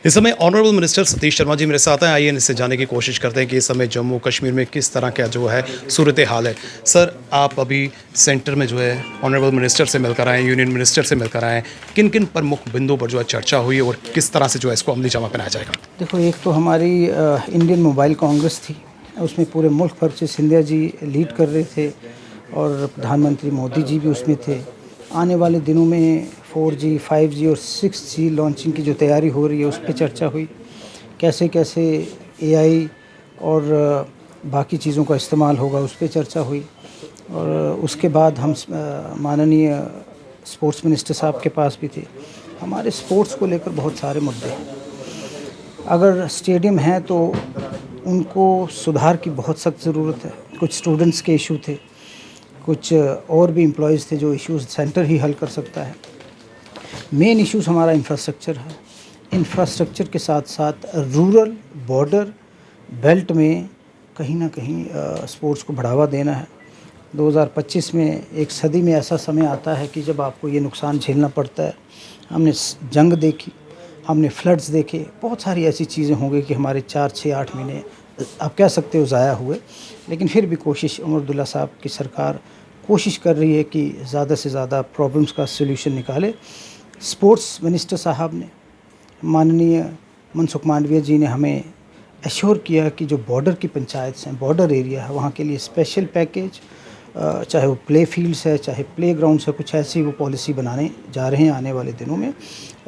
इस समय honourable minister Satish Sharma ji मेरे साथ हैं। आइए इनसे जानने की कोशिश करते हैं कि इस समय जम्मू कश्मीर में किस तरह का जो है सूरत हाल है। सर, आप अभी सेंटर में जो है ऑनरेबल मिनिस्टर से मिलकर आए, यूनियन मिनिस्टर से मिलकर आए, किन किन प्रमुख बिंदुओं पर जो है चर्चा हुई और किस तरह से जो है इसको अमली जामा पहनाया जाएगा? देखो, एक तो हमारी इंडियन मोबाइल कांग्रेस थी, उसमें पूरे मुल्क भर से सिंधिया जी लीड कर रहे थे और प्रधानमंत्री मोदी जी भी उसमें थे। आने वाले दिनों में 4G, 5G और 6G लॉन्चिंग की जो तैयारी हो रही है उस पर चर्चा हुई। कैसे कैसे AI और बाकी चीज़ों का इस्तेमाल होगा उस पर चर्चा हुई। और उसके बाद हम माननीय स्पोर्ट्स मिनिस्टर साहब के पास भी थे। हमारे स्पोर्ट्स को लेकर बहुत सारे मुद्दे हैं। अगर स्टेडियम हैं तो उनको सुधार की बहुत सख्त ज़रूरत है। कुछ स्टूडेंट्स के इशू थे, कुछ और भी एम्प्लॉयज़ थे जो इश्यूज़ सेंटर ही हल कर सकता है। मेन इश्यूज़ हमारा इंफ्रास्ट्रक्चर है। इंफ्रास्ट्रक्चर के साथ साथ रूरल बॉर्डर बेल्ट में कहीं ना कहीं स्पोर्ट्स को बढ़ावा देना है। 2025 में एक सदी में ऐसा समय आता है कि जब आपको ये नुकसान झेलना पड़ता है। हमने जंग देखी, हमने फ्लड्स देखे, बहुत सारी ऐसी चीज़ें होंगी कि हमारे 4, 6, 8 महीने आप कह सकते हो ज़ाया हुए। लेकिन फिर भी कोशिश, उमर अब्दुल्ला साहब की सरकार कोशिश कर रही है कि ज़्यादा से ज़्यादा प्रॉब्लम्स का सलूशन निकाले। स्पोर्ट्स मिनिस्टर साहब ने, माननीय मनसुख मांडविया जी ने हमें एश्योर किया कि जो बॉर्डर की पंचायत हैं, बॉर्डर एरिया है, वहाँ के लिए स्पेशल पैकेज, चाहे वो प्ले फील्ड्स है, चाहे प्ले ग्राउंड्स है, कुछ ऐसी वो पॉलिसी बनाने जा रहे हैं। आने वाले दिनों में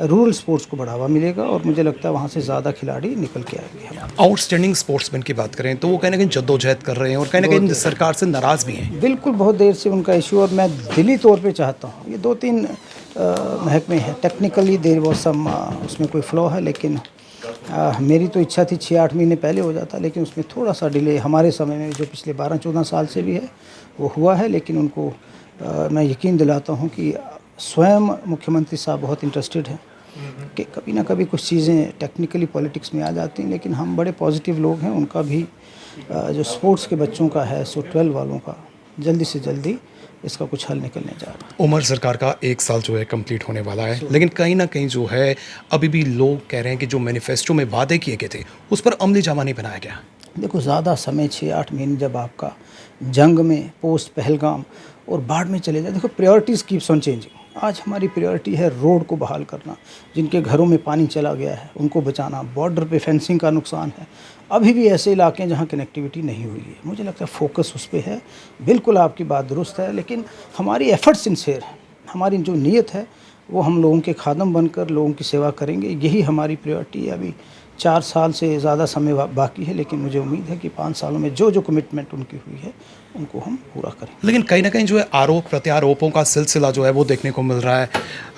रूरल स्पोर्ट्स को बढ़ावा मिलेगा और मुझे लगता है वहाँ से ज़्यादा खिलाड़ी निकल के आएंगे। आउटस्टैंडिंग स्पोर्ट्समैन की बात करें तो वो कहीं ना कहीं जद्दोजहद कर रहे हैं और कहीं ना कहीं सरकार से नाराज़ भी हैं। बिल्कुल, बहुत देर से उनका इशू, और मैं दिली तौर पे चाहता हूँ, ये 2-3 महकमे है, टेक्निकली देर वो सम उसमें कोई फ्लॉ है, लेकिन मेरी तो इच्छा थी 6-8 महीने पहले हो जाता, लेकिन उसमें थोड़ा सा डिले हमारे समय में जो पिछले 12-14 साल से भी है वो हुआ है। लेकिन उनको मैं यकीन दिलाता हूँ कि स्वयं मुख्यमंत्री साहब बहुत इंटरेस्टेड हैं कि कभी ना कभी कुछ चीज़ें टेक्निकली पॉलिटिक्स में आ जाती हैं, लेकिन हम बड़े पॉजिटिव लोग हैं। उनका भी जो स्पोर्ट्स के बच्चों का है, सो 12 वालों का जल्दी से जल्दी इसका कुछ हल निकलने जा रहा है। उमर सरकार का 1 साल जो है कंप्लीट होने वाला है, लेकिन कहीं ना कहीं जो है अभी भी लोग कह रहे हैं कि जो मैनिफेस्टो में वादे किए गए थे उस पर अमली जामा नहीं बनाया गया। देखो, ज़्यादा समय 6-8 महीने जब आपका जंग में, पोस्ट पहलगाम और बाढ़ में चले जाए, देखो प्रायोरिटीज़ कीप्स ऑन चेंजिंग। आज हमारी प्रायोरिटी है रोड को बहाल करना, जिनके घरों में पानी चला गया है उनको बचाना, बॉर्डर पे फेंसिंग का नुकसान है, अभी भी ऐसे इलाके हैं जहाँ कनेक्टिविटी नहीं हुई है। मुझे लगता है फोकस उस पर है। बिल्कुल आपकी बात दुरुस्त है, लेकिन हमारी एफर्ट सिंसियर है। हमारी जो नीयत है वो हम लोगों के खादम बनकर लोगों की सेवा करेंगे, यही हमारी प्रायोरिटी है। अभी 4 साल से ज़्यादा समय बाकी है, लेकिन मुझे उम्मीद है कि 5 सालों में जो जो कमिटमेंट उनकी हुई है उनको हम पूरा करें। लेकिन कहीं ना कहीं जो है आरोप प्रत्यारोपों का सिलसिला जो है वो देखने को मिल रहा है।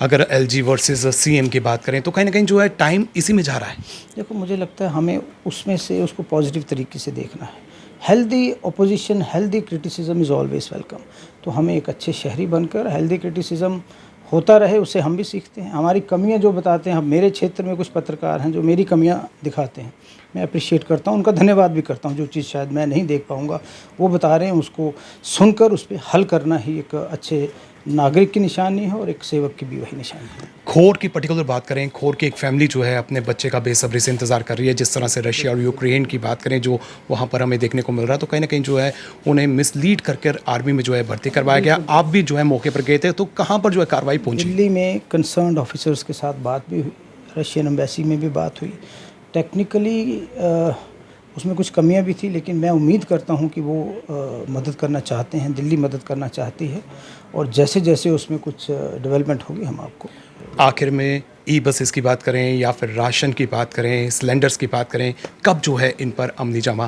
अगर LG वर्सेस CM की बात करें तो कहीं ना कहीं जो है टाइम इसी में जा रहा है। देखो, मुझे लगता है हमें उसमें से उसको पॉजिटिव तरीके से देखना है। Healthy opposition, healthy criticism is always welcome. तो हमें एक अच्छे शहरी बनकर हेल्दी क्रिटिसिज्म होता रहे, उससे हम भी सीखते हैं। हमारी कमियां जो बताते हैं, अब मेरे क्षेत्र में कुछ पत्रकार हैं जो मेरी कमियां दिखाते हैं, मैं अप्रिशिएट करता हूं, उनका धन्यवाद भी करता हूं। जो चीज़ शायद मैं नहीं देख पाऊंगा वो बता रहे हैं, उसको सुनकर उस पर हल करना ही एक अच्छे नागरिक की निशानी है और एक सेवक की भी वही निशानी है। खोर की पर्टिकुलर बात करें, खोर की एक फैमिली जो है अपने बच्चे का बेसब्री से इंतजार कर रही है। जिस तरह से रशिया और यूक्रेन की बात करें जो वहाँ पर हमें देखने को मिल रहा है, तो कहीं ना कहीं जो है उन्हें मिसलीड करके आर्मी में जो है भर्ती करवाया गया। आप भी जो है मौके पर गए थे, तो कहाँ पर जो है कार्रवाई पहुंची? दिल्ली में कंसर्न्ड ऑफिसर्स के साथ बात भी हुई, रशियन एम्बेसी में भी बात हुई। टेक्निकली उसमें कुछ कमियां भी थी, लेकिन मैं उम्मीद करता हूं कि वो मदद करना चाहते हैं, दिल्ली मदद करना चाहती है, और जैसे जैसे उसमें कुछ डेवलपमेंट होगी हम आपको। आखिर में बसेस की बात करें या फिर राशन की बात करें, सिलेंडर्स की बात करें, कब जो है इन पर अमली जामा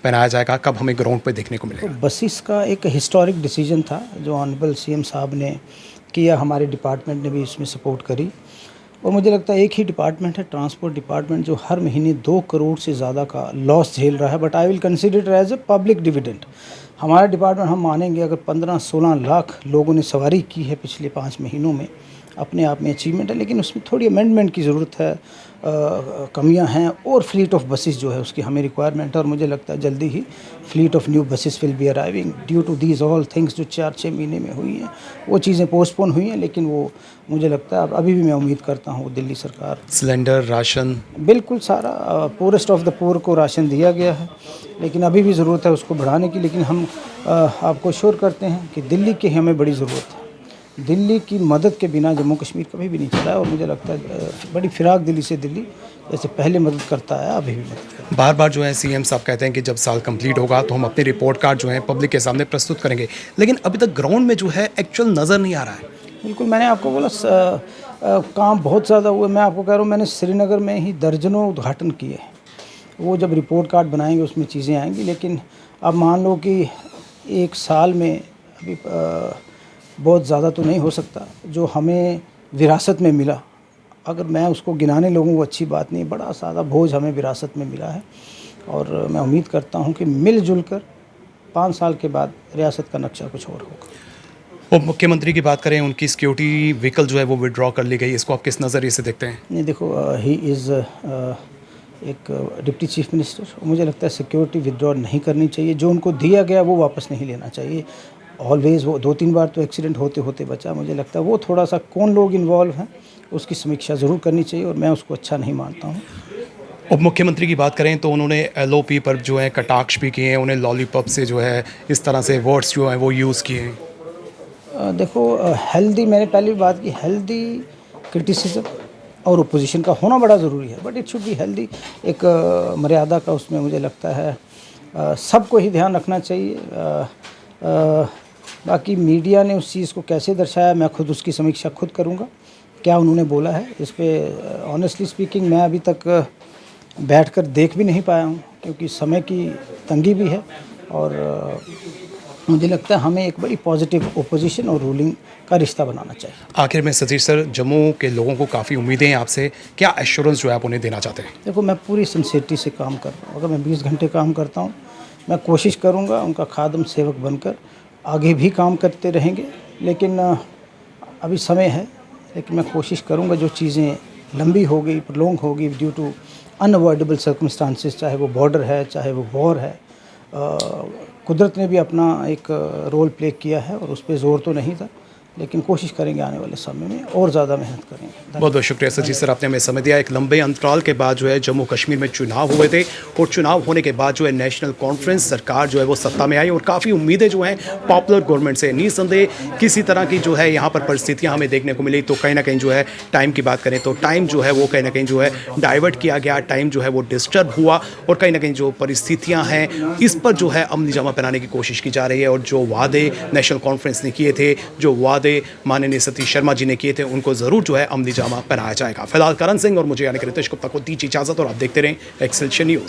पहनाया जाएगा, कब हमें ग्राउंड पर देखने को मिलेगा? तो बसेस का एक हिस्टोरिक डिसीजन था जो ऑनरेबल CM साहब ने किया, हमारे डिपार्टमेंट ने भी इसमें सपोर्ट करी। और मुझे लगता है एक ही डिपार्टमेंट है, ट्रांसपोर्ट डिपार्टमेंट, जो हर महीने 2 करोड़ से ज़्यादा का लॉस झेल रहा है, but I will consider it as a public dividend. हमारा डिपार्टमेंट, हम मानेंगे अगर 15-16 लाख लोगों ने सवारी की है पिछले 5 महीनों में, अपने आप में अचीवमेंट है, लेकिन उसमें थोड़ी अमेंडमेंट की ज़रूरत है। कमियां हैं, और फ्लीट ऑफ बसेस जो है उसकी हमें रिक्वायरमेंट है, और मुझे लगता है जल्दी ही fleet of new buses will be arriving due to these all things जो 4-6 महीने में हुई हैं। वो चीज़ें पोस्टपोन हुई हैं, लेकिन वो मुझे लगता है अब अभी भी मैं उम्मीद करता हूँ दिल्ली सरकार सिलेंडर, राशन, बिल्कुल सारा पोरेस्ट ऑफ द पुअर को राशन दिया गया है, लेकिन अभी भी ज़रूरत है उसको बढ़ाने की। लेकिन हम आपको श्योर करते हैं कि दिल्ली की हमें बड़ी ज़रूरत है। दिल्ली की मदद के बिना जम्मू कश्मीर कभी भी नहीं चला है, और मुझे लगता है बड़ी फिराक दिल्ली से दिल्ली जैसे पहले मदद करता है अभी भी मदद करता है। बार बार जो है सीएम साहब कहते हैं कि जब साल कंप्लीट होगा तो हम अपनी रिपोर्ट कार्ड जो है पब्लिक के सामने प्रस्तुत करेंगे, लेकिन अभी तक ग्राउंड में जो है एक्चुअल नज़र नहीं आ रहा है। बिल्कुल, मैंने आपको बोला काम बहुत ज़्यादा हुआ। मैं आपको कह रहा हूँ, मैंने श्रीनगर में ही दर्जनों उद्घाटन किए हैं। वो जब रिपोर्ट कार्ड बनाएंगे उसमें चीज़ें आएंगी, लेकिन अब मान लो कि एक साल में अभी बहुत ज़्यादा तो नहीं हो सकता जो हमें विरासत में मिला। अगर मैं उसको गिनाने लगूँ वो अच्छी बात नहीं, बड़ा सारा बोझ हमें विरासत में मिला है, और मैं उम्मीद करता हूँ कि मिलजुल कर 5 साल के बाद रियासत का नक्शा कुछ और होगा। उप मुख्यमंत्री की बात करें, उनकी सिक्योरिटी व्हीकल जो है वो विड्रॉ कर ली गई, इसको आप किस नज़रिए से देखते हैं? नहीं, देखो, ही इज़ एक डिप्टी चीफ मिनिस्टर, मुझे लगता है सिक्योरिटी विदड्रॉ नहीं करनी चाहिए। जो उनको दिया गया वो वापस नहीं लेना चाहिए। ऑलवेज़ वो 2-3 बार तो एक्सीडेंट होते होते बचा। मुझे लगता है वो थोड़ा सा कौन लोग इन्वॉल्व हैं उसकी समीक्षा ज़रूर करनी चाहिए, और मैं उसको अच्छा नहीं मानता हूँ। उप मुख्यमंत्री की बात करें तो उन्होंने एलओपी पर जो है कटाक्ष भी किए हैं, उन्हें लॉलीपॉप से जो है इस तरह से वर्ड्स जो हैं वो यूज़ किए हैं। देखो, हेल्दी, मैंने पहले भी बात की, हेल्दी क्रिटिसिज्म और ओपोजिशन का होना बड़ा ज़रूरी है, but it should be healthy. एक मर्यादा का उसमें मुझे लगता है सबको ही ध्यान रखना चाहिए। बाकी मीडिया ने उस चीज़ को कैसे दर्शाया, मैं खुद उसकी समीक्षा खुद करूँगा, क्या उन्होंने बोला है इस पर। ऑनेस्टली स्पीकिंग मैं अभी तक बैठकर देख भी नहीं पाया हूँ, क्योंकि समय की तंगी भी है, और मुझे लगता है हमें एक बड़ी पॉजिटिव ओपोजिशन और रूलिंग का रिश्ता बनाना चाहिए। आखिर में सतीश सर, जम्मू के लोगों को काफ़ी उम्मीदें हैं आपसे, क्या एश्योरेंस जो है आप उन्हें देना चाहते हैं? देखो, मैं पूरी सिंसियरिटी से काम कर रहा हूँ। अगर मैं 20 घंटे काम करता हूँ, मैं कोशिश करूँगा उनका खादम सेवक बनकर आगे भी काम करते रहेंगे, लेकिन अभी समय है। लेकिन मैं कोशिश करूँगा जो चीज़ें लंबी हो गई, प्रोलॉन्ग हो गई ड्यू टू अनअवॉइडेबल सर्कमस्टांसेस, चाहे वो बॉर्डर है, चाहे वो वॉर है, कुदरत ने भी अपना एक रोल प्ले किया है, और उस पर ज़ोर तो नहीं था, लेकिन कोशिश करेंगे आने वाले समय में और ज़्यादा मेहनत करेंगे। बहुत बहुत शुक्रिया सतीश सर, आपने हमें समय दिया। एक लंबे अंतराल के बाद जो है जम्मू कश्मीर में चुनाव हुए थे, और चुनाव होने के बाद जो है नेशनल कॉन्फ्रेंस सरकार जो है वो सत्ता में आई, और काफ़ी उम्मीदें जो हैं पॉपुलर गवर्नमेंट से। निसंदेह किसी तरह की जो है यहाँ पर परिस्थितियाँ हमें देखने को मिली, तो कहीं ना कहीं जो है टाइम की बात करें तो टाइम जो है वो कहीं ना कहीं जो है डाइवर्ट किया गया, टाइम जो है वो डिस्टर्ब हुआ, और कहीं ना कहीं जो परिस्थितियाँ हैं इस पर जो है अमली जामा पहनाने की कोशिश की जा रही है। और जो वादे नेशनल कॉन्फ्रेंस ने किए थे, जो वादे माननीय सतीश शर्मा जी ने किए थे, उनको ज़रूर जो है अमली जामा पहनाया जाएगा। फिलहाल करण सिंह और मुझे यानी कि रितेश गुप्ता को दीजिए इजाज़त, और आप देखते रहें एक्सेलशियर न्यूज़।